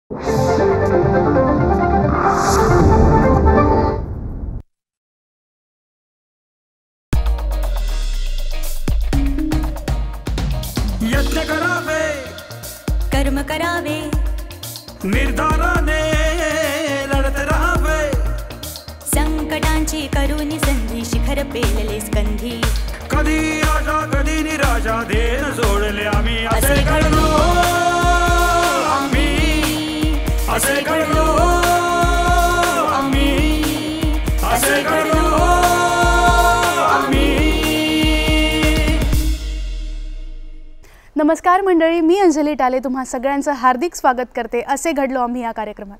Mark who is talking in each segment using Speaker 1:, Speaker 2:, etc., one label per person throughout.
Speaker 1: यज्ञ करावे,
Speaker 2: कर्म करावे,
Speaker 1: निर्धाराने लढत राहावे,
Speaker 2: संकटांची करुणी संधी, शिखर पेलले स्कंधी.
Speaker 1: कधी आशा कधी निराशा, ध्येय सोडले आम्ही, असे घडलो आम्ही, असे घडलो आम्ही, असे घडलो आम्ही.
Speaker 3: नमस्कार मंडळी, मी अंजली टाले तुम्हा सगळ्यांचं हार्दिक स्वागत करते असे घडलो आम्ही या कार्यक्रमात.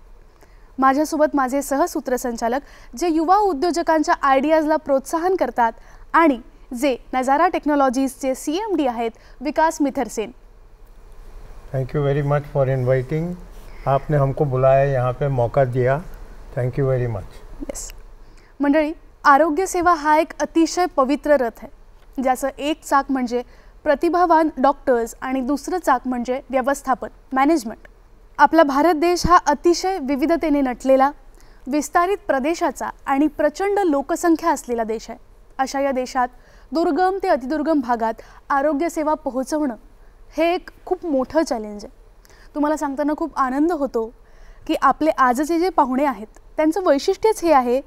Speaker 3: माझ्यासोबत माझे सहसूत्रसंचालक जे युवा उद्योजकांच्या आयडियाजला प्रोत्साहन करतात आणि जे नजारा टेक्नॉलॉजीजचे CMD आहेत Vikas Mittersain.
Speaker 4: Thank you very much for inviting. आपने हमको बुलाया, यहाँ पे मौका दिया, thank you very much.
Speaker 3: Yes मंडळी, आरोग्य सेवा हा एक अतिशय पवित्र रथ आहे, ज्याचं एक चाक म्हणजे प्रतिभावान डॉक्टर्स आणि दुसरं चाक म्हणजे व्यवस्थापन मॅनेजमेंट. आपला भारत देश हा अतिशय विविधतेने नटलेला, विस्तारित प्रदेशाचा आणि प्रचंड लोकसंख्या असलेला देश आहे. अशा या देशात दुर्गम ते अतिदुर्गम भागात आरोग्य सेवा पोहोचवणं हे एक खूप मोठं चॅलेंज आहे. तुम्हाला सांगताना खूप आनंद होतो की आपले आजचे जे पाहुणे आहेत त्यांचं वैशिष्ट्यच हे आहे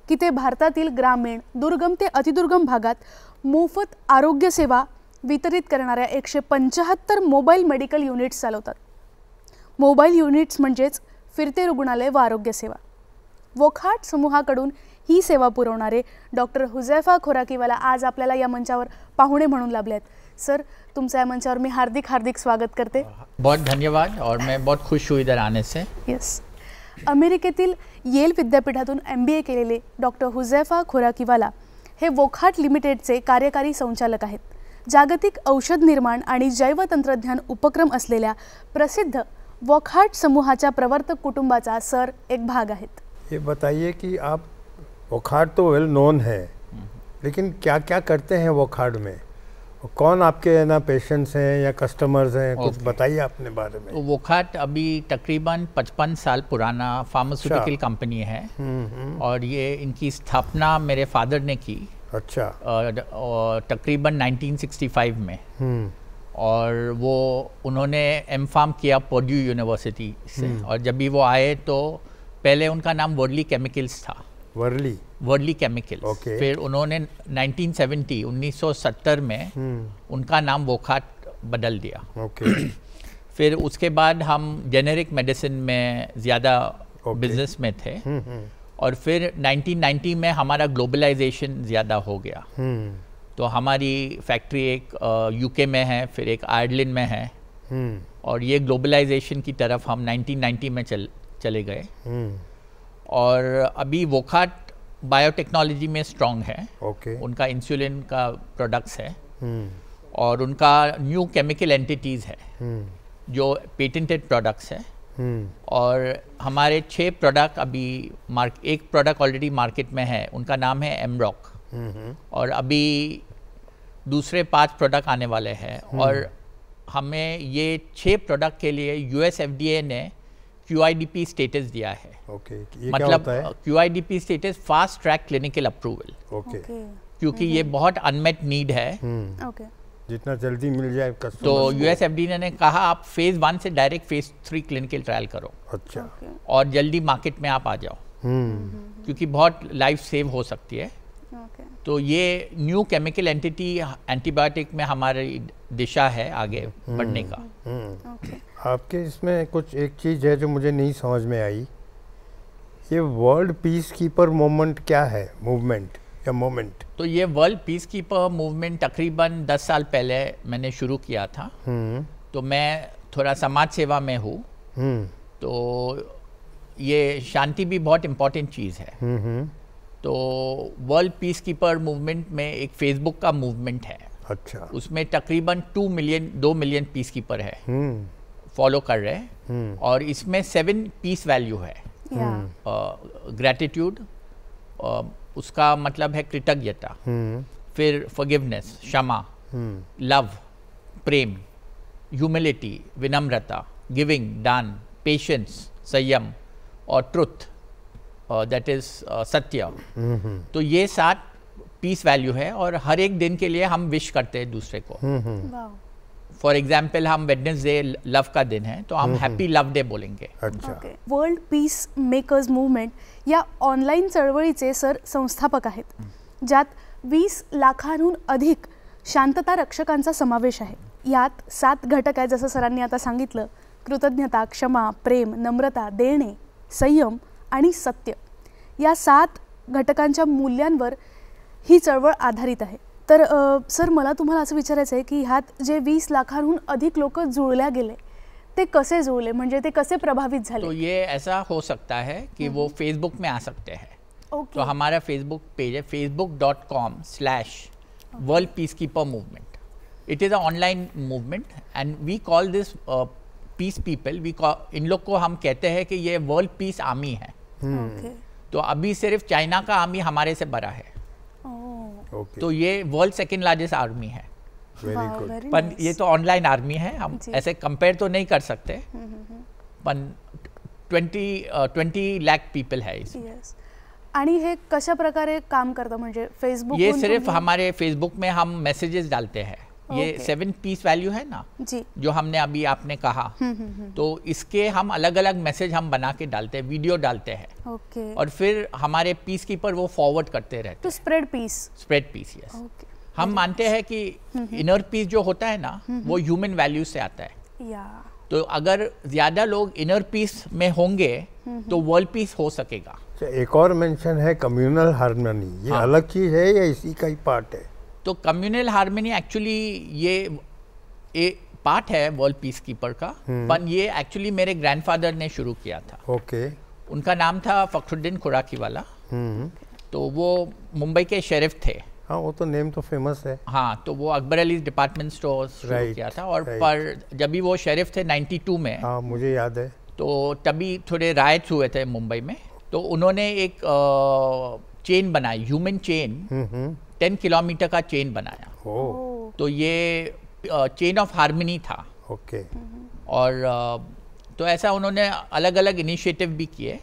Speaker 3: की ते भारतातील ग्रामीण, दुर्गम ते अतिदुर्गम भागात मोफत आरोग्य सेवा वितरित करणाऱ्या 175 मोबाईल मेडिकल युनिट्स चालवतात. मोबाईल युनिट्स म्हणजेच फिरते रुग्णालय व आरोग्य सेवा. वोकहार्ट समूहाकडून ही सेवा पुरवणारे डॉक्टर हुजैफा खोराकीवाला आज आपल्याला या मंचावर पाहुणे म्हणून लाभले आहेत. सर, तुमचं या मंचावर मी हार्दिक स्वागत करते.
Speaker 5: बहुत धन्यवाद और मैं बहुत खुश हूँ इधर आने से.
Speaker 3: येस, अमेरिकेतील येल विद्यापीठातून MBA केलेले डॉक्टर हुजैफा खोराकीवाला हे वोकहार्ट लिमिटेडचे कार्यकारी संचालक आहेत. जागतिक औषध निर्माण आणि जैवतंत्रज्ञान उपक्रम असलेल्या प्रसिद्ध वोकहार्ट समूहाच्या प्रवर्तक कुटुंबाचा सर एक भाग आहेत.
Speaker 4: ये बताइए कि आप वोकहार्ट तो वेल नोन है, लेकिन क्या क्या करते हैं वोकहार्ट में? कौन आपके ना पेशेंट्स हैं या कस्टमर्स हैं? कुछ बताइए अपने बारे में.
Speaker 5: वोकहार्ट अभी तकरीबन 55 साल पुराना फार्मास्यूटिकल कंपनी है और ये इनकी स्थापना मेरे फादर ने की.
Speaker 4: अच्छा.
Speaker 5: तकरीबन 1965 में. और वो उन्होंने M.Pharm किया पर्ड्यू यूनिवर्सिटी से. और जब भी वो आए तो पहले उनका नाम वर्ली केमिकल्स था. वर्ली केमिकल्स.
Speaker 4: Okay.
Speaker 5: फिर उन्होंने 1970 में उनका नाम वोकहार्ट बदल दिया.
Speaker 4: Okay.
Speaker 5: फिर उसके बाद हम जेनेरिक मेडिसिन में ज़्यादा बिजनेस में थे. और फिर 1990 में हमारा ग्लोबलाइजेशन ज़्यादा हो गया. तो हमारी फैक्ट्री एक UK में है, फिर एक आयरलैंड में है. और ये ग्लोबलाइजेशन की तरफ हम 1990 में चले गए. और अभी वोकहार्ट बायोटेक्नोलॉजी में स्ट्रॉन्ग है.
Speaker 4: Okay.
Speaker 5: उनका इंसुलिन का प्रोडक्ट्स है. और उनका न्यू केमिकल एंटिटीज़ है जो पेटेंटेड प्रोडक्ट्स है. और हमारे 6 प्रोडक्ट अभी एक प्रोडक्ट ऑलरेडी मार्केट में है, उनका नाम है एमरॉक. और अभी दूसरे 5 प्रोडक्ट आने वाले हैं. और हमें ये 6 प्रोडक्ट के लिए US FDA ने QIDP स्टेटस दिया है.
Speaker 4: Okay. ये
Speaker 5: मतलब
Speaker 4: क्या होता है?
Speaker 5: QIDP status fast track clinical approval.
Speaker 4: Okay.
Speaker 5: क्योंकि ये बहुत अनमेट नीड है.
Speaker 3: ओके.
Speaker 4: जितना जल्दी मिल जाए कस्टमर्स
Speaker 5: तो
Speaker 4: को.
Speaker 5: US FDA ने कहा आप फेज़ 1 से डायरेक्ट फेज़ 3 क्लिनिकल ट्रायल करो.
Speaker 4: अच्छा.
Speaker 5: और जल्दी मार्केट में आप आ जाओ. क्योंकि बहुत लाइफ सेव हो सकती है. तो ये न्यू केमिकल एंटिटी एंटीबायोटिक में हमारी दिशा है आगे बढ़ने का.
Speaker 4: आपके इसमें कुछ एक चीज़ है जो मुझे नहीं समझ में आई. ये वर्ल्ड पीस कीपर मूवमेंट क्या है? मूवमेंट या मोमेंट?
Speaker 5: तो ये वर्ल्ड पीस कीपर मूवमेंट तकरीबन 10 साल पहले मैंने शुरू किया था. तो मैं थोड़ा समाज सेवा में हूँ. तो ये शांति भी बहुत इम्पोर्टेंट चीज़ है. तो वर्ल्ड पीस कीपर मूवमेंट में एक फेसबुक का मूवमेंट है.
Speaker 4: अच्छा.
Speaker 5: उसमें तकरीबन 2 मिलियन पीस कीपर है फॉलो कर रहे हैं. और इसमें 7 पीस वैल्यू है. ग्रैटिट्यूड, उसका मतलब है कृतज्ञता. फिर फॉरगिवनेस, क्षमा, लव, प्रेम, ह्यूमिलिटी, विनम्रता, गिविंग, दान, पेशेंस, संयम और ट्रुथ, दैट इज सत्य। तो ये 7 पीस वैल्यू है और हर एक दिन के लिए हम विश करते हैं दूसरे को।
Speaker 3: वाह।
Speaker 5: फॉर एग्जाम्पल हम वेडनेसडे लव का दिन है तो हम हैप्पी लव डे बोलेंगे।
Speaker 4: अच्छा।
Speaker 3: Okay. World peace makers movement या ऑनलाईन चळवळीचे सर संस्थापक आहेत, ज्यात 20 लाखांहून अधिक शांतता रक्षकांचा समावेश आहे। यात 7 घटक आहेत, जसं सरांनी आता सांगितलं, कृतज्ञता, क्षमा, प्रेम, नम्रता, देणे, संयम आणि सत्य। या 7 घटकांच्या मूल्यांवर ही चळवळ आधारित आहे। तर सर मला तुम्हाला असं विचारायचं आहे की ह्यात जे 20 लाखांहून अधिक लोक जुळल्या गेले ते कसे जुळले, म्हणजे ते कसे प्रभावित झाले?
Speaker 5: तो ये ऐसा हो सकता है कि वो फेसबुक में आ सकते हैं।
Speaker 3: ओके।
Speaker 5: तो हमारा फेसबुक पेज है facebook.com/World Peacekeeper Movement. It is an online movement and we call this peace people. इन लोग को हम कहते हैं कि ये वर्ल्ड पीस आर्मी है।
Speaker 3: ओके।
Speaker 5: तो अभी सिर्फ चाइना का आर्मी हमारे से बड़ा है,
Speaker 4: ओके।
Speaker 5: तो ये वर्ल्ड सेकेंड लार्जेस्ट आर्मी है।
Speaker 4: Very good.
Speaker 5: पर ये तो ऑनलाइन आर्मी है, हम
Speaker 3: जी।
Speaker 5: ऐसे कंपेयर तो नहीं कर सकते। पर 20 लाख पीपल है इसमें।
Speaker 3: यस। आणि हे कशा प्रकारे काम करतं, म्हणजे फेसबुक?
Speaker 5: ये सिर्फ हमारे फेसबुक में हम मैसेजेस डालते हैं। ये
Speaker 3: ओके।
Speaker 5: 7 पीस वैल्यू है ना,
Speaker 3: जी।
Speaker 5: जो हमने अभी आपने कहा, तो इसके हम अलग अलग मैसेज हम बना के डालते हैं, वीडियो डालते हैं
Speaker 3: ओके।
Speaker 5: और फिर हमारे पीस कीपर वो फॉरवर्ड करते रहते
Speaker 3: टू
Speaker 5: हैं।
Speaker 3: Spread peace.
Speaker 5: Spread peace, yes.
Speaker 3: Okay.
Speaker 5: हम मानते हैं कि इनर पीस जो होता है ना, वो ह्यूमन वैल्यूज से आता है।
Speaker 3: या।
Speaker 5: तो अगर ज्यादा लोग इनर पीस में होंगे तो वर्ल्ड पीस हो सकेगा।
Speaker 4: अच्छा, एक और मेंशन है कम्युनल हार्मनी, ये
Speaker 5: हाँ।
Speaker 4: अलग चीज है या इसी का ही पार्ट है?
Speaker 5: तो कम्युनल हार्मनी एक्चुअली ये पार्ट है वर्ल्ड पीस कीपर का, पर ये एक्चुअली मेरे ग्रैंडफादर ने शुरू किया था।
Speaker 4: ओके।
Speaker 5: उनका नाम था फखरुद्दीन खुराकीवाला। तो वो मुंबई के शेरिफ थे।
Speaker 4: हाँ, वो तो नेम तो फेमस है।
Speaker 5: हाँ, तो वो अकबर अली डिपार्टमेंट स्टोर शुरू
Speaker 4: Right,
Speaker 5: किया था और
Speaker 4: right.
Speaker 5: पर जब भी वो शेरिफ थे 92 में,
Speaker 4: हाँ, मुझे याद है।
Speaker 5: तो तभी थोड़े राइट्स हुए थे मुंबई में, तो उन्होंने एक चेन बनाई, ह्यूमन चेन, 10 किलोमीटर का चेन बनाया।
Speaker 4: ओ,
Speaker 5: तो ये चेन ऑफ हार्मनी था।
Speaker 4: ओके।
Speaker 5: और तो ऐसा उन्होंने अलग अलग इनिशिएटिव भी किए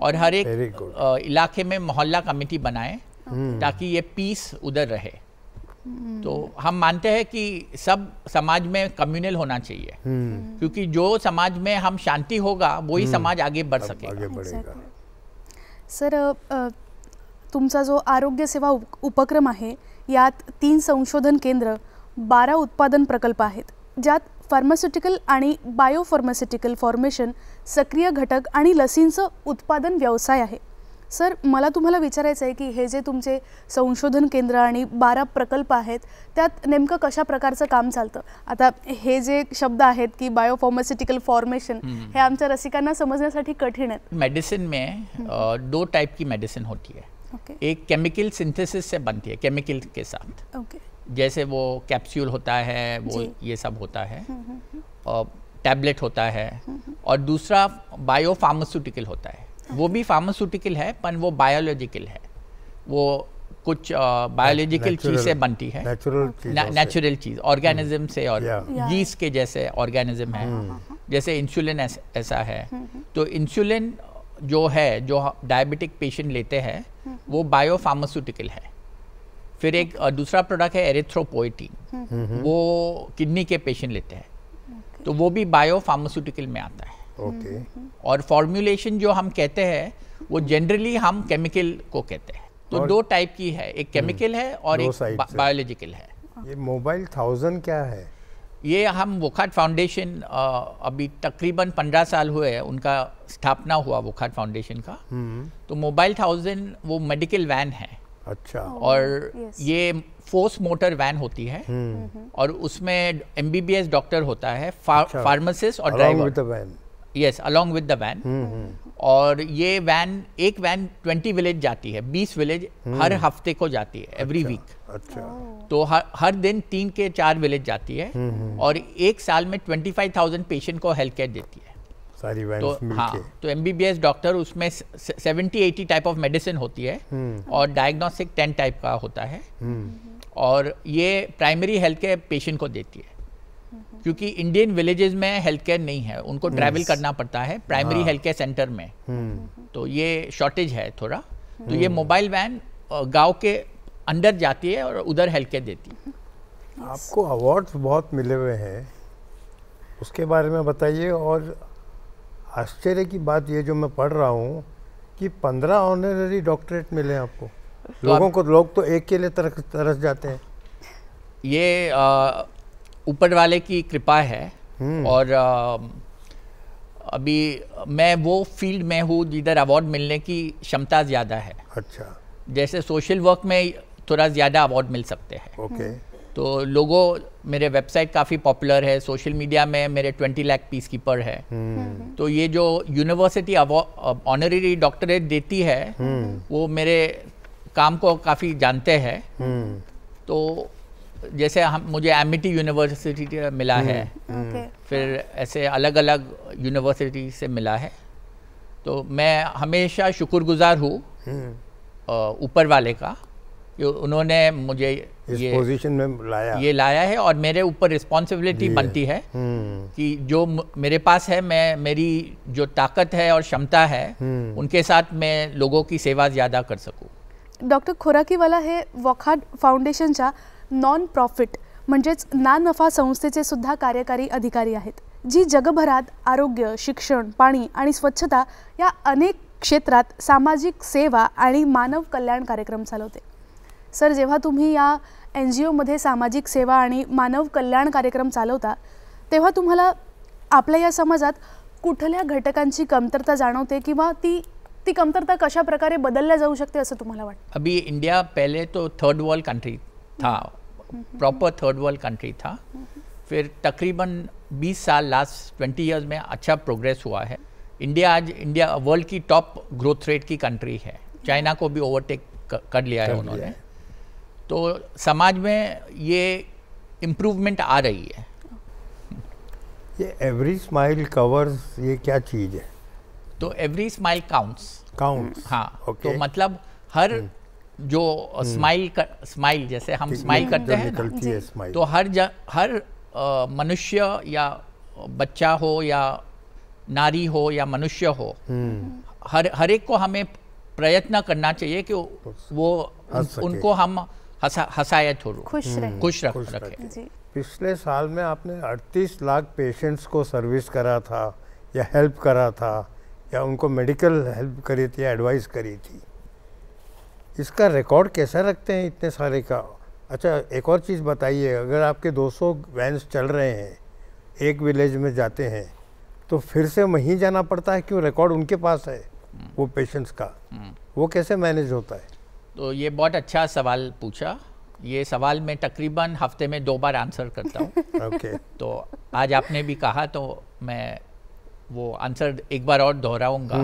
Speaker 5: और हर एक
Speaker 4: Very good.
Speaker 5: इलाके में मोहल्ला कमेटी बनाए ताकि ये पीस उधर रहे। तो हम मानते हैं कि सब समाज में कम्युनल होना चाहिए, क्योंकि जो समाज में हम शांति होगा वही समाज आगे बढ़ सकेगा।
Speaker 4: आगे बढ़ेगा।
Speaker 3: सर तुमचा जो आरोग्य सेवा उपक्रम आहे यात 3 संशोधन केंद्र, 12 उत्पादन प्रकल्प आहेत, ज्यात फार्मास्युटिकल आणि बायोफार्मास्युटिकल फॉर्मेशन, सक्रिय घटक आणि लसींचं उत्पादन व्यवसाय आहे। सर मला तुम्हाला विचारायचं आहे की हे जे तुमचे संशोधन केंद्र आणि 12 प्रकल्प आहेत त्यात नेमकं कशा प्रकारचं काम चालतं? आता हे जे शब्द आहेत की बायोफार्मास्युटिकल फॉर्मेशन, हे आमच्या रसिकांना समजण्यासाठी कठीण आहेत।
Speaker 5: मेडिसिन में 2 टाइप की मेडिसिन होती है।
Speaker 3: ओके।
Speaker 5: एक केमिकल सिंथेसिस से बनती है, केमिकल के साथ,
Speaker 3: ओके।
Speaker 5: जैसे वो कैप्सूल होता है, वो
Speaker 3: जी।
Speaker 5: ये सब होता है, और टैबलेट होता है, और दूसरा बायो फार्मास्यूटिकल होता है। वो भी फार्मास्यूटिकल है पर वो बायोलॉजिकल है, वो कुछ बायोलॉजिकल चीज से बनती है, नेचुरल चीज, ऑर्गेनिज्म से, और
Speaker 3: Yeah.
Speaker 5: यीस्ट के जैसे ऑर्गेनिज्म है, जैसे इंसुलिन ऐसा है। तो इंसुलिन जो है, जो डायबिटिक पेशेंट लेते हैं, वो बायो फार्मास्यूटिकल है। फिर एक दूसरा प्रोडक्ट है एरिथ्रोपोएटिन, वो किडनी के पेशेंट लेते हैं, तो वो भी बायो फार्मास्यूटिकल में आता है।
Speaker 4: ओके।
Speaker 5: और फॉर्मुलेशन जो हम कहते हैं वो जनरली हम केमिकल को कहते हैं। तो 2 टाइप की है, एक केमिकल है और
Speaker 4: 2
Speaker 5: एक
Speaker 4: sides है।
Speaker 5: बायोलॉजिकल है।
Speaker 4: ये मोबाइल 1000 क्या है?
Speaker 5: ये हम वोखाट फाउंडेशन, अभी तकरीबन 15 साल हुए हैं उनका स्थापना हुआ वोखाट फाउंडेशन का। तो मोबाइल 1000 वो मेडिकल वैन है।
Speaker 4: अच्छा।
Speaker 5: और
Speaker 3: yes.
Speaker 5: ये फोर्स मोटर वैन होती है और उसमें MBBS डॉक्टर होता है, फार्मासिस्ट और
Speaker 4: Along with
Speaker 5: driver.
Speaker 4: the van.
Speaker 5: Yes, along with the van. और ये वैन, एक वैन 20 विलेज जाती है, 20 विलेज हर हफ्ते को जाती है, एवरी वीक।
Speaker 4: अच्छा।
Speaker 5: तो हर दिन 3 के 4 विलेज जाती है और एक साल में 25,000 पेशेंट को हेल्थ केयर देती है।
Speaker 4: सारी
Speaker 5: तो
Speaker 4: वैन्स मिलके।
Speaker 5: हाँ, तो MBBS डॉक्टर उसमें 70-80 टाइप ऑफ मेडिसिन होती है और डायग्नोस्टिक 10 टाइप का होता है, और ये प्राइमरी हेल्थ केयर पेशेंट को देती है। क्योंकि इंडियन विलेजेस में हेल्थ केयर नहीं है, उनको ट्रैवल करना पड़ता है प्राइमरी हेल्थ केयर सेंटर में, तो ये शॉर्टेज है थोड़ा। तो ये मोबाइल वैन गांव के अंदर जाती है और उधर हेल्थ केयर देती है।
Speaker 4: आपको अवार्ड्स बहुत मिले हुए हैं, उसके बारे में बताइए। और आश्चर्य की बात ये जो मैं पढ़ रहा हूँ कि 15 ऑनररी डॉक्टरेट मिले हैं आपको। लोग तो एक के लिए तरस जाते हैं।
Speaker 5: ये ऊपर वाले की कृपा है। और अभी मैं वो फील्ड में हूँ जिधर अवार्ड मिलने की क्षमता ज़्यादा है।
Speaker 4: अच्छा।
Speaker 5: जैसे सोशल वर्क में थोड़ा ज़्यादा अवार्ड मिल सकते हैं।
Speaker 4: ओके।
Speaker 5: तो लोगों, मेरे वेबसाइट काफ़ी पॉपुलर है, सोशल मीडिया में मेरे 20 लाख पीस कीपर है। तो ये जो यूनिवर्सिटी ऑनररी डॉक्टरेट देती है वो मेरे काम को काफ़ी जानते हैं। तो जैसे मुझे एमिटी यूनिवर्सिटी मिला है, फिर ऐसे अलग अलग यूनिवर्सिटी से मिला है। तो मैं हमेशा शुक्रगुजार हूँ ऊपर वाले का, उन्होंने मुझे
Speaker 4: इस पोजीशन में
Speaker 5: लाया है। और मेरे ऊपर रिस्पॉन्सिबिलिटी बनती है कि जो मेरे पास है, मेरी जो ताकत है और क्षमता है उनके साथ मैं लोगों की सेवा ज़्यादा कर सकूं।
Speaker 3: डॉक्टर खोराकीवाला हे वॉकहार्ट फाउंडेशनच्या नॉन प्रॉफिट म्हणजेच ना नफा संस्थेचे सुद्धा कार्यकारी अधिकारी आहेत, जी जगभरात आरोग्य, शिक्षण, पाणी आणि स्वच्छता या अनेक क्षेत्रात सामाजिक सेवा आणि मानव कल्याण कार्यक्रम चालवते। सर, जेव्हा तुम्ही या NGOमध्ये सामाजिक सेवा आणि मानव कल्याण कार्यक्रम चालवता, तेव्हा तुम्हाला आपल्या या समाजात कुठल्या घटकांची कमतरता जाणवते किंवा ती कमतरता कशा प्रकारे बदलल्या जाऊ शकते असं तुम्हाला वाटतं?
Speaker 5: अभी इंडिया पहले तो थर्ड वर्ल्ड कंट्री था, प्रॉपर थर्ड वर्ल्ड कंट्री था। फिर तकरीबन 20 साल, लास्ट 20 इयर्स में अच्छा प्रोग्रेस हुआ है। इंडिया वर्ल्ड की टॉप ग्रोथ रेट की कंट्री है, चाइना को भी ओवरटेक कर लिया है उन्होंने। तो समाज में ये इम्प्रूवमेंट आ रही है।
Speaker 4: ये एवरी स्माइल कवर्स, ये क्या चीज़ है?
Speaker 5: तो एवरी स्माइल काउंट्स। हाँ,
Speaker 4: okay.
Speaker 5: तो मतलब हर जो स्माइल जैसे हम स्माइल करते हैं ना, तो हर मनुष्य या बच्चा हो या नारी हो या मनुष्य हो, हर एक को हमें प्रयत्न करना चाहिए कि वो उनको हम हंसाए, थोड़ा खुश रखें।
Speaker 4: पिछले साल में आपने 38 लाख पेशेंट्स को सर्विस करा था या हेल्प करा था या उनको मेडिकल हेल्प करी थी, एडवाइस करी थी। इसका रिकॉर्ड कैसा रखते हैं इतने सारे का? अच्छा, एक और चीज़ बताइए, अगर आपके 200 वैन्स चल रहे हैं, एक विलेज में जाते हैं, तो फिर से वहीं जाना पड़ता है? क्यों? रिकॉर्ड उनके पास है वो पेशेंट्स का, वो कैसे मैनेज होता है?
Speaker 5: तो ये बहुत अच्छा सवाल पूछा। ये सवाल मैं तकरीबन हफ्ते में 2 बार आंसर करता हूँ।
Speaker 4: ओके।
Speaker 5: तो आज आपने भी कहा तो मैं वो आंसर एक बार और दोहराऊंगा।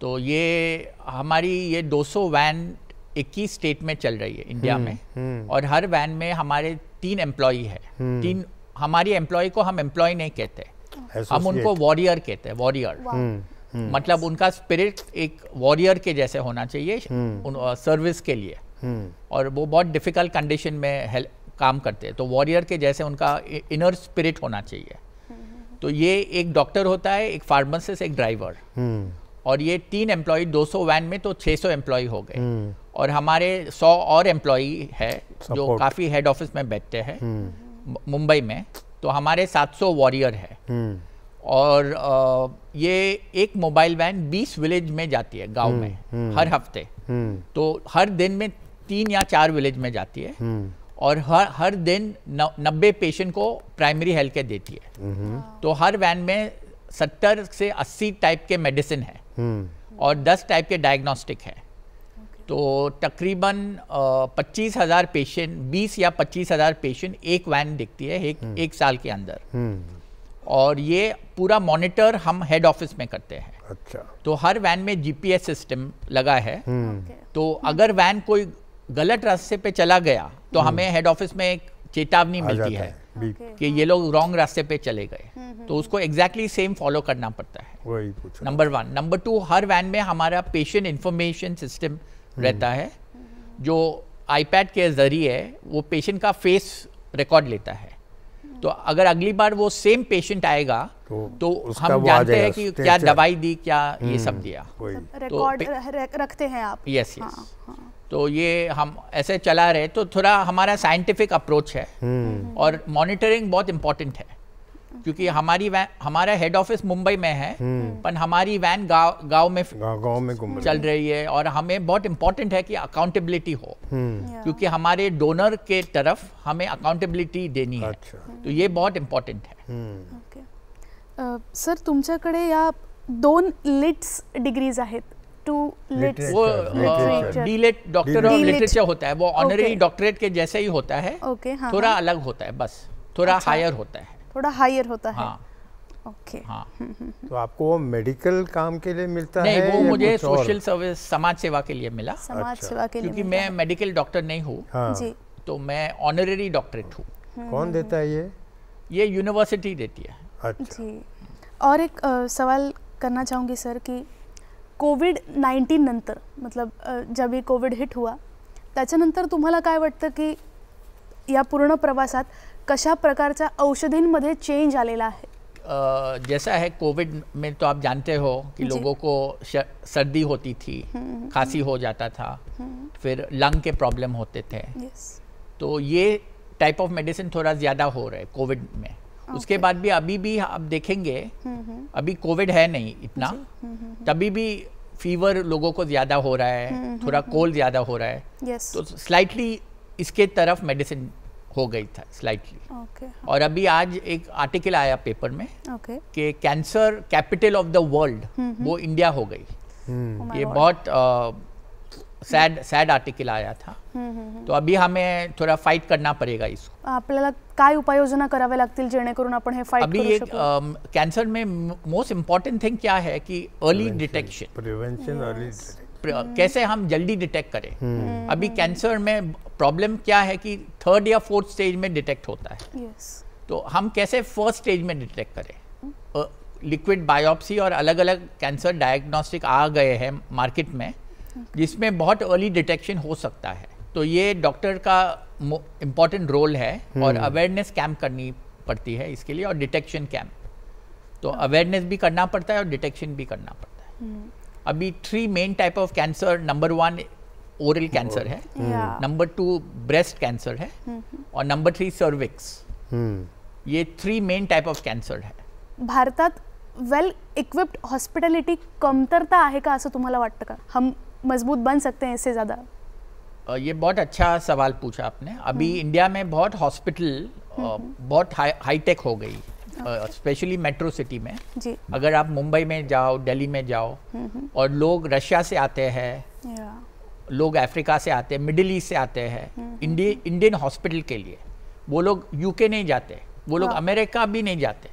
Speaker 5: तो ये हमारी ये 200 वैन 21 स्टेट में चल रही है इंडिया में, और हर वैन में हमारे 3 एम्प्लॉई है। 3 हमारी एम्प्लॉय को हम एम्प्लॉय नहीं कहते, हम उनको वॉरियर कहते हैं। वॉरियर मतलब उनका स्पिरिट एक वॉरियर के जैसे होना चाहिए सर्विस के लिए, और वो बहुत डिफिकल्ट कंडीशन में काम करते हैं, तो वॉरियर के जैसे उनका इनर स्पिरिट होना चाहिए। तो ये एक डॉक्टर होता है, एक फार्मासिस्ट, एक ड्राइवर, और ये 3 एम्प्लॉय 200 वैन में, तो 600 एम्प्लॉय हो गए। और हमारे 100 और एम्प्लॉय है जो काफ़ी हेड ऑफिस में बैठते हैं मुंबई में, तो हमारे 700 वॉरियर है। और ये एक मोबाइल वैन 20 विलेज में जाती है गांव में हर हफ्ते। तो हर दिन में 3 या 4 विलेज में जाती है, और हर दिन 90 पेशेंट को प्राइमरी हेल्थ केयर देती है। तो हर वैन में 70 से 80 टाइप के मेडिसिन है और 10 टाइप के डायग्नोस्टिक है। तो तकरीबन 25,000 पेशेंट, 20 या 25,000 पेशेंट एक वैन दिखती है एक साल के अंदर। और ये पूरा मॉनिटर हम हेड ऑफिस में करते हैं।
Speaker 4: अच्छा।
Speaker 5: तो हर वैन में GPS सिस्टम लगा है। तो अगर वैन कोई गलत रास्ते पे चला गया तो हमें हेड ऑफिस में एक चेतावनी मिलती है कि ये लोग रॉन्ग रास्ते पे चले गए, तो उसको एग्जैक्टली सेम फॉलो करना पड़ता है।
Speaker 4: वही पूछा।
Speaker 5: नंबर 1। नंबर 2, हर वैन में हमारा पेशेंट इंफॉर्मेशन सिस्टम रहता है, जो iPad के जरिए वो पेशेंट का फेस रिकॉर्ड लेता है। तो अगर अगली बार वो सेम पेशेंट आएगा तो
Speaker 4: उसका
Speaker 5: हम
Speaker 4: वो आ
Speaker 5: जानते हैं
Speaker 4: जाएगा,
Speaker 5: कि
Speaker 4: स्टेज
Speaker 5: क्या
Speaker 4: से।
Speaker 5: दवाई दी, क्या ये सब दिया।
Speaker 4: वही
Speaker 3: रिकॉर्ड रखते हैं आप।
Speaker 5: Yes yes. तो ये हम ऐसे चला रहे, तो थोड़ा हमारा साइंटिफिक अप्रोच है और मॉनिटरिंग बहुत इम्पोर्टेंट है, क्योंकि हमारा हेड ऑफिस मुंबई में है, पर हमारी वैन गांव में
Speaker 4: घूम रही
Speaker 5: चल रही है, और हमें बहुत इम्पोर्टेंट है कि अकाउंटेबिलिटी हो, क्योंकि हमारे डोनर के तरफ हमें अकाउंटेबिलिटी देनी है।
Speaker 4: अच्छा।
Speaker 5: तो ये बहुत इम्पोर्टेंट है।
Speaker 3: ओके सर, तुमच्याकडे या 2 लिट्स डिग्रीज आहेत, 2 लिट्स।
Speaker 5: वो
Speaker 3: Literature.
Speaker 5: DLit doctor of
Speaker 3: D.Lit.
Speaker 5: Literature होता है, वो ऑनररी
Speaker 3: Okay.
Speaker 5: डॉक्टरेट के जैसे ही होता है,
Speaker 3: ओके, हाँ,
Speaker 5: थोड़ा
Speaker 3: हाँ।
Speaker 5: अलग होता है, बस थोड़ा
Speaker 3: अच्छा।
Speaker 5: हायर होता है।
Speaker 3: थोड़ा हायर होता है।
Speaker 5: हाँ
Speaker 3: ओके।
Speaker 5: हाँ।
Speaker 4: तो आपको वो मेडिकल काम के लिए मिलता
Speaker 5: नहीं,
Speaker 4: है
Speaker 5: वो
Speaker 4: या
Speaker 5: मुझे
Speaker 4: कुछ और?
Speaker 5: सोशल सर्विस, समाज सेवा के लिए मिला,
Speaker 3: समाज
Speaker 4: अच्छा।
Speaker 3: सेवा के लिए
Speaker 5: क्योंकि
Speaker 3: मिलता
Speaker 5: मैं मेडिकल डॉक्टर नहीं हूँ,
Speaker 4: हाँ।
Speaker 3: जी।
Speaker 5: तो मैं ऑनररी डॉक्टरेट हूँ।
Speaker 4: कौन देता है
Speaker 5: ये यूनिवर्सिटी देती है।
Speaker 4: अच्छा।
Speaker 3: जी। और एक सवाल करना चाहूँगी सर कि कोविड-19 नंतर, मतलब जब ही कोविड हिट हुआ त्याच्यानंतर तुम्हाला काय वाटतं की या पूर्ण प्रवासात कशा प्रकारच्या औषधींमध्ये चेंज आलेला आहे?
Speaker 5: जैसा है कोविड में तो आप जानते हो कि
Speaker 3: जी।
Speaker 5: लोगों को सर्दी होती थी, खांसी हो जाता था, फिर लंग के प्रॉब्लम होते थे,
Speaker 3: यस।
Speaker 5: तो ये टाइप ऑफ मेडिसिन थोड़ा ज़्यादा हो रहा है कोविड में। उसके बाद भी अभी भी आप देखेंगे, अभी कोविड है नहीं इतना, तभी भी फीवर लोगों को ज़्यादा हो रहा है, थोड़ा कोल्ड ज़्यादा हो रहा है,
Speaker 3: यस।
Speaker 5: तो स्लाइटली इसके तरफ मेडिसिन हो गई था स्लाइटली।
Speaker 3: ओके।
Speaker 5: और अभी आज एक आर्टिकल आया पेपर में
Speaker 3: ओके।
Speaker 5: कि cancer capital of the world वो इंडिया हो गई।
Speaker 3: Oh my
Speaker 5: ये
Speaker 3: God.
Speaker 5: बहुत सैड आर्टिकल आया था। तो अभी हमें थोड़ा फाइट करना पड़ेगा इसको।
Speaker 3: आपल्याला काय उपाययोजना कराव्या लागतील जेणेकरून आपण हे फाईट
Speaker 5: अभी
Speaker 3: करू
Speaker 5: एक
Speaker 3: शकू?
Speaker 5: कैंसर में मोस्ट इम्पॉर्टेंट थिंग क्या है कि अर्ली डिटेक्शन,
Speaker 4: प्रिवेंशन, अर्ली
Speaker 5: कैसे हम जल्दी डिटेक्ट करें। अभी कैंसर में प्रॉब्लम क्या है कि 3rd या 4th स्टेज में डिटेक्ट होता है,
Speaker 3: यस।
Speaker 5: तो हम कैसे 1st स्टेज में डिटेक्ट करें। लिक्विड बायोप्सी और अलग अलग कैंसर डायग्नोस्टिक आ गए हैं मार्केट में, जिसमें बहुत अर्ली डिटेक्शन हो सकता है। तो ये डॉक्टर का इम्पॉर्टेंट रोल है, और अवेयरनेस कैंप करनी पड़ती है इसके लिए, और डिटेक्शन कैंप। तो अवेयरनेस भी करना पड़ता है और डिटेक्शन भी करना पड़ता है। अभी 3 main type of cancer, number 1 oral cancer है,
Speaker 3: या।
Speaker 5: नंबर 2 ब्रेस्ट कैंसर है, और नंबर 3 सर्विक्स। ये 3 मेन टाइप ऑफ कैंसर है।
Speaker 3: भारतात वेल इक्विप्ड हॉस्पिटॅलिटी कमतरता आहे का असं तुम्हाला वाटतं का? हम मजबूत बन सकते हैं इससे ज़्यादा?
Speaker 5: ये बहुत अच्छा सवाल पूछा आपने। अभी इंडिया में बहुत हॉस्पिटल बहुत हाईटेक हो गई, स्पेशली मेट्रो सिटी में।
Speaker 3: जी।
Speaker 5: अगर आप मुंबई में जाओ, दिल्ली में जाओ, और लोग रशिया से आते हैं,
Speaker 3: या।
Speaker 5: लोग अफ्रीका से आते हैं, मिडिल ईस्ट से आते हैं इंडियन हॉस्पिटल के लिए। वो लोग यूके नहीं जाते, वो लोग अमेरिका भी नहीं जाते।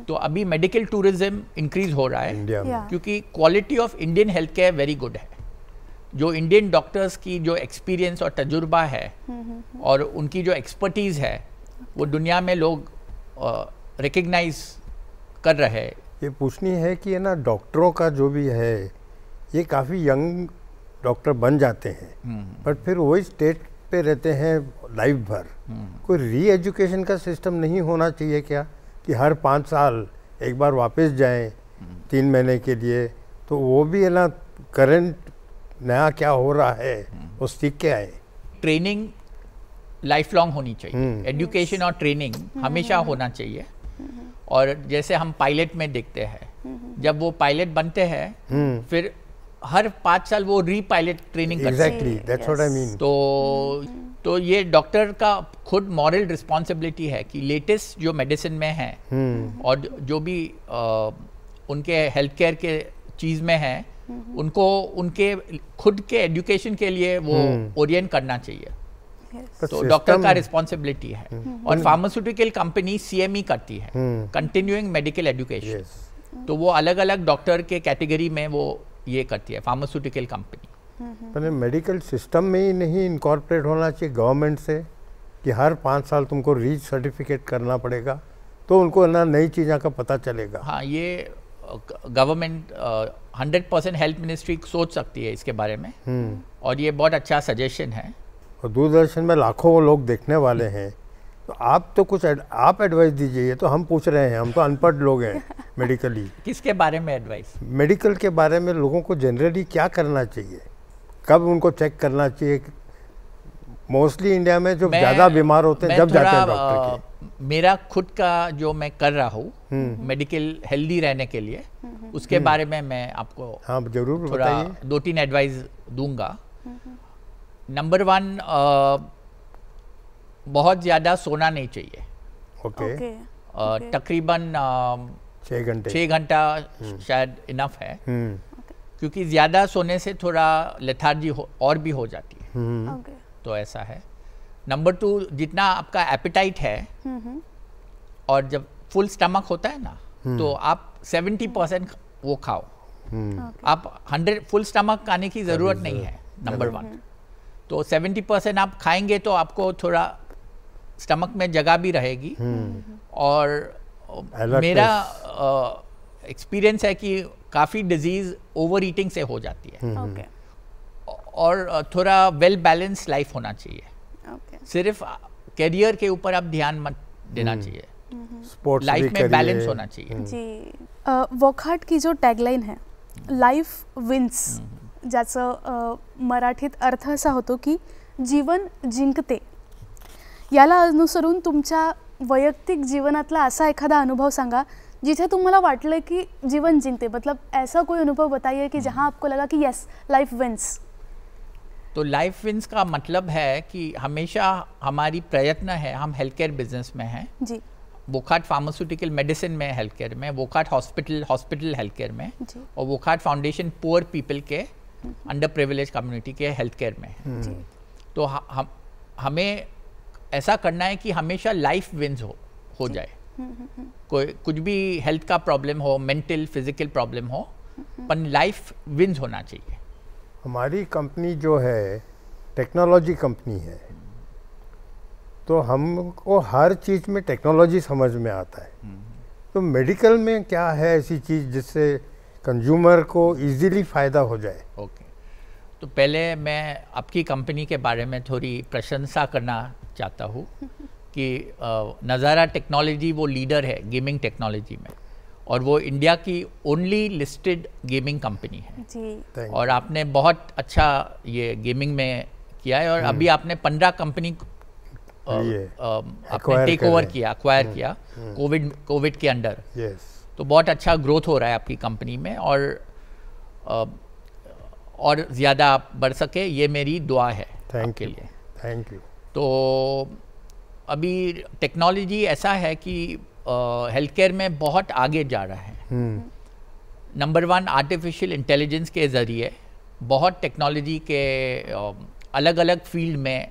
Speaker 5: तो अभी मेडिकल टूरिज्म इंक्रीज हो रहा है
Speaker 4: इंडिया में।
Speaker 3: या।
Speaker 5: क्योंकि quality of Indian health care very good है। जो इंडियन डॉक्टर्स की जो एक्सपीरियंस और तजुर्बा है और उनकी जो एक्सपर्टीज़ है, वो दुनिया में लोग रिकग्नाइज कर रहे हैं।
Speaker 4: ये पूछनी है कि है ना, डॉक्टरों का जो भी है, ये काफ़ी यंग डॉक्टर बन जाते हैं, बट फिर वही स्टेट पे रहते हैं लाइफ भर। कोई री एजुकेशन का सिस्टम नहीं होना चाहिए क्या, कि हर 5 साल एक बार वापस जाएं 3 महीने के लिए, तो वो भी है ना करंट नया क्या हो रहा है वो सीख के आए।
Speaker 5: ट्रेनिंग लाइफ लॉन्ग होनी चाहिए, एजुकेशन और ट्रेनिंग हमेशा होना चाहिए। और जैसे हम पायलट में देखते हैं, जब वो पायलट बनते हैं फिर हर 5 साल वो री पायलट ट्रेनिंग करते हैं।
Speaker 4: Exactly, that's what I mean.
Speaker 5: तो ये डॉक्टर का खुद मॉरल रिस्पॉन्सिबिलिटी है कि लेटेस्ट जो मेडिसिन में है और जो भी उनके हेल्थ केयर के चीज़ में है, उनको उनके खुद के एजुकेशन के लिए वो ओरिएंट करना चाहिए। तो डॉक्टर का रिस्पॉन्सिबिलिटी है। और फार्मास्यूटिकल कंपनी CME करती है, कंटिन्यूइंग मेडिकल एजुकेशन। तो वो अलग अलग डॉक्टर के कैटेगरी में वो ये करती है, फार्मास्यूटिकल कंपनी।
Speaker 4: पर मेडिकल सिस्टम में ही नहीं इनकॉर्पोरेट होना चाहिए गवर्नमेंट से, कि हर 5 साल तुमको रीच सर्टिफिकेट करना पड़ेगा, तो उनको ना नई चीज़ों का पता चलेगा।
Speaker 5: हाँ, ये गवर्नमेंट 100% हेल्थ मिनिस्ट्री सोच सकती है इसके बारे में, और ये बहुत अच्छा सजेशन है।
Speaker 4: और दूरदर्शन में लाखों लोग देखने वाले हैं, तो आप तो कुछ आप एडवाइस दीजिए, ये तो हम पूछ रहे हैं, हम तो अनपढ़ लोग हैं मेडिकली।
Speaker 5: किसके बारे में एडवाइस?
Speaker 4: मेडिकल के बारे में लोगों को जनरली क्या करना चाहिए, कब उनको चेक करना चाहिए? मोस्टली इंडिया में जो ज़्यादा बीमार होते हैं जब जाते हैं डॉक्टर के।
Speaker 5: मेरा खुद का जो मैं कर रहा हूँ मेडिकल हेल्दी रहने के लिए, उसके बारे में मैं आपको
Speaker 4: हाँ जरूर
Speaker 5: थोड़ा
Speaker 4: बताइए।
Speaker 5: 2-3 एडवाइस दूंगा। नंबर 1, बहुत ज़्यादा सोना नहीं चाहिए।
Speaker 4: ओके।
Speaker 5: तकरीबन
Speaker 4: 6
Speaker 5: घंटा शायद इनफ है, क्योंकि ज़्यादा सोने से थोड़ा लेथार्जी और भी हो जाती है। तो ऐसा है। नंबर 2, जितना आपका एपेटाइट है और जब फुल स्टमक होता है ना, तो आप 70% वो खाओ। आप 100 फुल स्टमक खाने की ज़रूरत नहीं है, नंबर 1। तो 70% आप खाएंगे तो आपको थोड़ा स्टमक में जगह भी रहेगी। और मेरा एक्सपीरियंस है कि काफ़ी डिजीज़ ओवर ईटिंग से हो जाती है। और थोड़ा वेल बैलेंस लाइफ होना चाहिए। सिर्फ करियर के ऊपर आप ध्यान मत देना चाहिए,
Speaker 4: स्पोर्ट्स
Speaker 5: लाइफ में बैलेंस होना चाहिए।
Speaker 3: जी। वॉकहार्ट की जो टॅगलाईन आहे, लाईफ विन्स, ज्याचं मराठीत अर्थ असा होतो की जीवन जिंकते, याला अनुसरून तुमच्या वैयक्तिक जीवनातला असा एखादा अनुभव सांगा जिथे तुम्हाला वाटलं कि जीवन जिंकते, मतलब ऐसा कोई अनुभव बताइए कि जहाँ आपको लगा कि यस लाइफ विन्स।
Speaker 5: तो लाइफ विन्स का मतलब है कि हमेशा हमारी प्रयत्न है, हम हेल्थ केयर बिजनेस में हैं
Speaker 3: जी,
Speaker 5: वोकहार्ट फार्मास्यूटिकल मेडिसिन में, हेल्थ केयर में, वोकहार्ट हॉस्पिटल हेल्थ केयर में,
Speaker 3: जी,
Speaker 5: और वोकहार्ट फाउंडेशन पुअर पीपल के अंडर प्रिविलेज कम्युनिटी के हेल्थ केयर में है।
Speaker 3: जी,
Speaker 5: तो हमें ऐसा करना है कि हमेशा लाइफ विन्स हो जाए। कोई कुछ भी हेल्थ का प्रॉब्लम हो, मेंटल फिजिकल प्रॉब्लम हो, पर लाइफ विन्स होना चाहिए।
Speaker 4: हमारी कंपनी जो है टेक्नोलॉजी कंपनी है, तो हमको हर चीज़ में टेक्नोलॉजी समझ में आता है। तो मेडिकल में क्या है ऐसी चीज़ जिससे कंज्यूमर को इजीली फ़ायदा हो जाए?
Speaker 5: ओके, तो पहले मैं आपकी कंपनी के बारे में थोड़ी प्रशंसा करना चाहता हूँ कि नज़ारा टेक्नोलॉजी वो लीडर है गेमिंग टेक्नोलॉजी में, और वो इंडिया की ओनली लिस्टेड गेमिंग कंपनी है।
Speaker 3: जी,
Speaker 5: और आपने बहुत अच्छा ये गेमिंग में किया है, और अभी आपने 15 कंपनी आपने टेक ओवर किया, अक्वायर किया कोविड के अंडर।
Speaker 4: यस,
Speaker 5: तो बहुत अच्छा ग्रोथ हो रहा है आपकी कंपनी में, और ज़्यादा आप बढ़ सके, ये मेरी दुआ है आपके लिए।
Speaker 4: Thank you.
Speaker 5: तो अभी टेक्नोलॉजी ऐसा है कि हेल्थ केयर में बहुत आगे जा रहा है। नंबर 1, आर्टिफिशियल इंटेलिजेंस के ज़रिए बहुत टेक्नोलॉजी के अलग अलग फील्ड में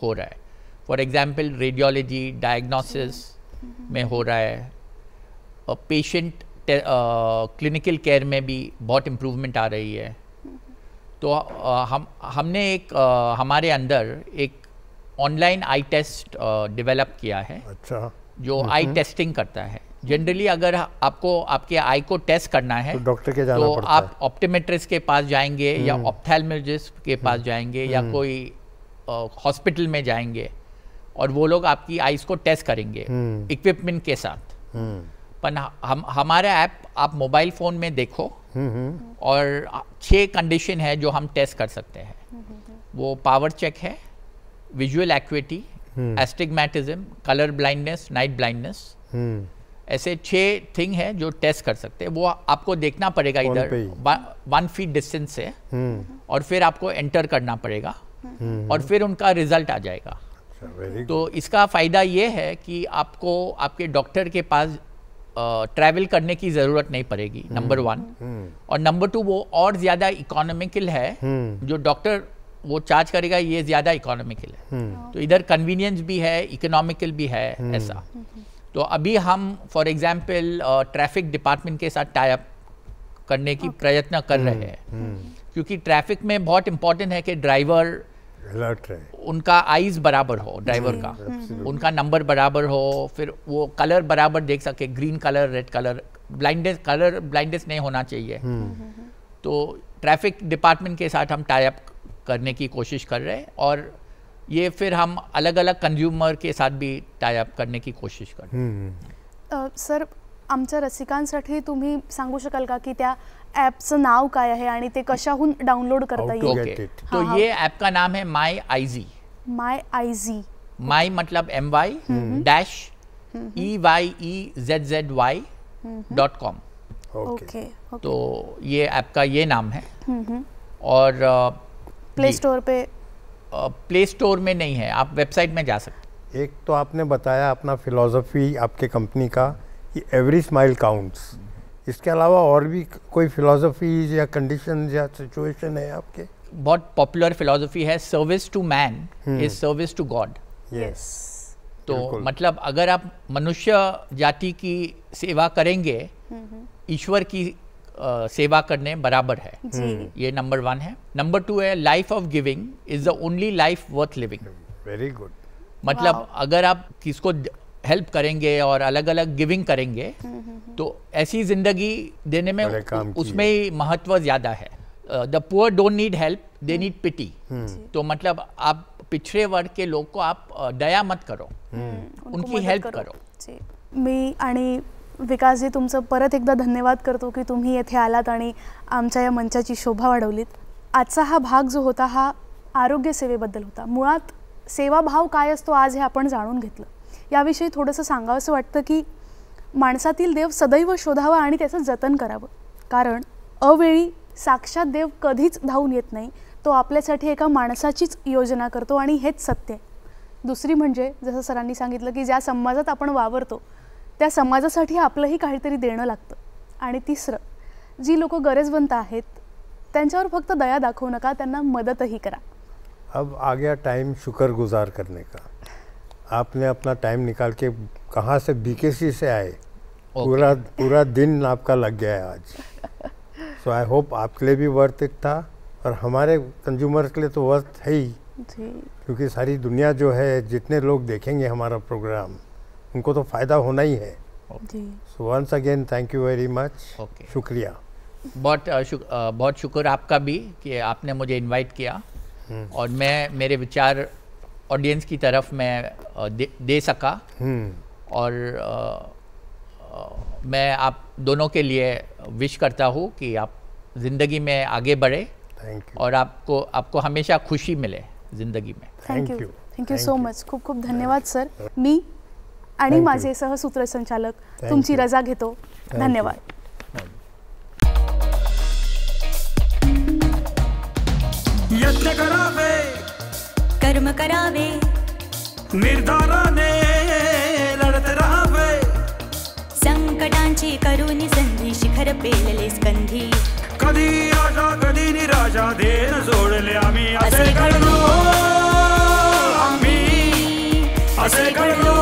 Speaker 5: हो रहा है। फॉर एग्जांपल रेडियोलॉजी, डायग्नोसिस में हो रहा है, पेशेंट क्लिनिकल केयर में भी बहुत इम्प्रूवमेंट आ रही है। तो हमने हमारे अंदर एक ऑनलाइन आई टेस्ट डेवलप किया है।
Speaker 4: अच्छा,
Speaker 5: जो आई टेस्टिंग करता है। जनरली अगर आपको आपके आई को टेस्ट करना है
Speaker 4: तो डॉक्टर के जाना पड़ता है।
Speaker 5: आप ऑप्टोमेट्रिस्ट के पास जाएंगे या ऑप्थेल्मोलॉजिस्ट के पास जाएंगे या कोई हॉस्पिटल में जाएंगे, और वो लोग आपकी आईज को टेस्ट करेंगे इक्विपमेंट के साथ। पर हमारा ऐप आप मोबाइल फ़ोन में देखो, और 6 कंडीशन है जो हम टेस्ट कर सकते हैं। वो पावर चेक है, visual acuity, astigmatism, colour blindness, night blindness. ऐसे 6 थिंग है जो टेस्ट कर सकते हैं। वो आपको देखना पड़ेगा इधर 1 फीट डिस्टेंस से, और फिर आपको एंटर करना पड़ेगा, और फिर उनका रिजल्ट आ जाएगा। तो इसका फ़ायदा ये है कि आपको आपके डॉक्टर के पास ट्रैवल करने की ज़रूरत नहीं पड़ेगी, नंबर 1। और नंबर 2, वो और ज़्यादा इकोनॉमिकल है। जो डॉक्टर वो चार्ज करेगा ये ज़्यादा इकोनॉमिकल है। तो इधर कन्वीनियंस भी है, इकोनॉमिकल भी है, ऐसा। तो अभी हम फॉर एग्जांपल ट्रैफिक डिपार्टमेंट के साथ टाई अप करने की प्रयत्न कर रहे हैं, क्योंकि ट्रैफिक में बहुत इम्पोर्टेंट है कि ड्राइवर
Speaker 4: अलर्ट रहे,
Speaker 5: उनका आइज़ बराबर हो, ड्राइवर का उनका नंबर बराबर हो, फिर वो कलर बराबर देख सके, green colour, red colour, blindness नहीं होना चाहिए। तो ट्रैफिक डिपार्टमेंट के साथ हम टाई अप करने की कोशिश कर रहे हैं, और ये फिर हम अलग अलग कंज्युमर के साथ भी टाई अप करने की कोशिश करते हैं।
Speaker 3: सर, आमच्या रसिकांसाठी तुम्ही सांगू शकाल का की त्या ॲपचं नाव काय आहे आणि ते कशाहून डाउनलोड करता
Speaker 4: How to
Speaker 3: येईल?
Speaker 4: get it.
Speaker 5: तो ये ऐप का नाम है माई आईजी।
Speaker 3: माय आयझी।
Speaker 5: माई मतलब my-EYEZZY.com।
Speaker 3: ओके।
Speaker 5: तो ये ऐप का ये नाम है। और
Speaker 3: प्ले स्टोर पे?
Speaker 5: प्ले स्टोर में नहीं है, आप वेबसाइट में जा सकते।
Speaker 4: एक तो आपने बताया अपना फिलॉसफी आपके कंपनी का कि एवरी स्माइल काउंट्स, इसके अलावा और भी कोई फिलॉसफीज या कंडीशन या सिचुएशन है आपके?
Speaker 5: बहुत पॉपुलर फिलॉसफी है, service to man is service to God.
Speaker 3: Yes.
Speaker 5: तो
Speaker 4: बिल्कुल।
Speaker 5: मतलब अगर आप मनुष्य जाति की सेवा करेंगे, ईश्वर की सेवा करने बराबर है।
Speaker 3: जी।
Speaker 5: ये नंबर 1 है। नंबर 2 है life of giving is the only life worth living.
Speaker 4: Very good.
Speaker 5: मतलब अगर आप किसको हेल्प करेंगे और अलग अलग गिविंग करेंगे तो ऐसी जिंदगी देने में
Speaker 4: बड़े काम की
Speaker 5: उसमें ही महत्व ज्यादा है। The poor don't need help, they need pity. तो मतलब आप पिछड़े वर्ग के लोग को आप दया मत करो, उनकी हेल्प करो।
Speaker 3: जी। मी आणि विकासजी तुमचं परत एकदा धन्यवाद करतो की तुम्ही येथे आलात आणि आमच्या या मंचाची शोभा वाढवलीत। आजचा हा भाग जो होता हा आरोग्य सेवेबद्दल होता। मुळात सेवाभाव काय असतो आज हे आपण जाणून घेतलं। याविषयी थोडंसं सांगावंसं वाटतं की माणसातील देव सदैव शोधावा आणि त्याचं जतन करावं, कारण अवेळी साक्षात देव कधीच धावून येत नाही, तो आपल्यासाठी एका माणसाचीच योजना करतो आणि हेच सत्य आहे। दुसरी म्हणजे जसं सरांनी सांगितलं की ज्या समाजात आपण वावरतो त्या समाजासाठी आपलंही काहीतरी देणं लागतं। आणि तिसरं, जी लोक गरजवंत आहेत त्यांच्यावर फक्त दया दाखवू नका, त्यांना मदतही करा।
Speaker 4: अब आ गया टाइम शुक्रगुजार करने का। आपने अपना टाइम निकाल के कहाँ से बीकेसी से आए, पूरा दिन आपका लग गया है आज। सो आई होप आपके लिए भी वर्थ इट था और हमारे कंज्यूमर्स के लिए तो वर्थ है ही,
Speaker 3: जी।
Speaker 4: क्योंकि सारी दुनिया जो है, जितने लोग देखेंगे हमारा प्रोग्राम, उनको तो फ़ायदा होना ही है।
Speaker 3: जी।
Speaker 4: So once again thank you very much.
Speaker 5: Okay.
Speaker 4: शुक्रिया।
Speaker 5: बहुत शुक्र आपका भी कि आपने मुझे इनवाइट किया और मैं मेरे विचार ऑडियंस की तरफ मैं दे सका। और मैं आप दोनों के लिए विश करता हूँ कि आप ज़िंदगी में आगे बढ़े।
Speaker 4: Thank you.
Speaker 5: और आपको हमेशा खुशी मिले ज़िंदगी में।
Speaker 3: Thank you.
Speaker 4: Thank you.
Speaker 3: Thank you so
Speaker 4: Thank you.
Speaker 3: Much. खूप खूप धन्यवाद सर। मी आणि
Speaker 4: Thank you.
Speaker 3: माझे सहसूत्रसंचालक
Speaker 4: Thank
Speaker 3: तुमची
Speaker 4: you.
Speaker 3: रजा घेतो।
Speaker 4: you.
Speaker 3: धन्यवाद।
Speaker 1: यत्न करावे,
Speaker 2: कर्म करावे,
Speaker 1: निर्धाराने लढत राहावे,
Speaker 2: संकटांची करुणी संधी शिखर पेलले स्कंधी।
Speaker 1: कधी आशा कधी निराशा देण सोडले आम्ही,
Speaker 2: असे घडलो
Speaker 1: आम्ही असे घडलो।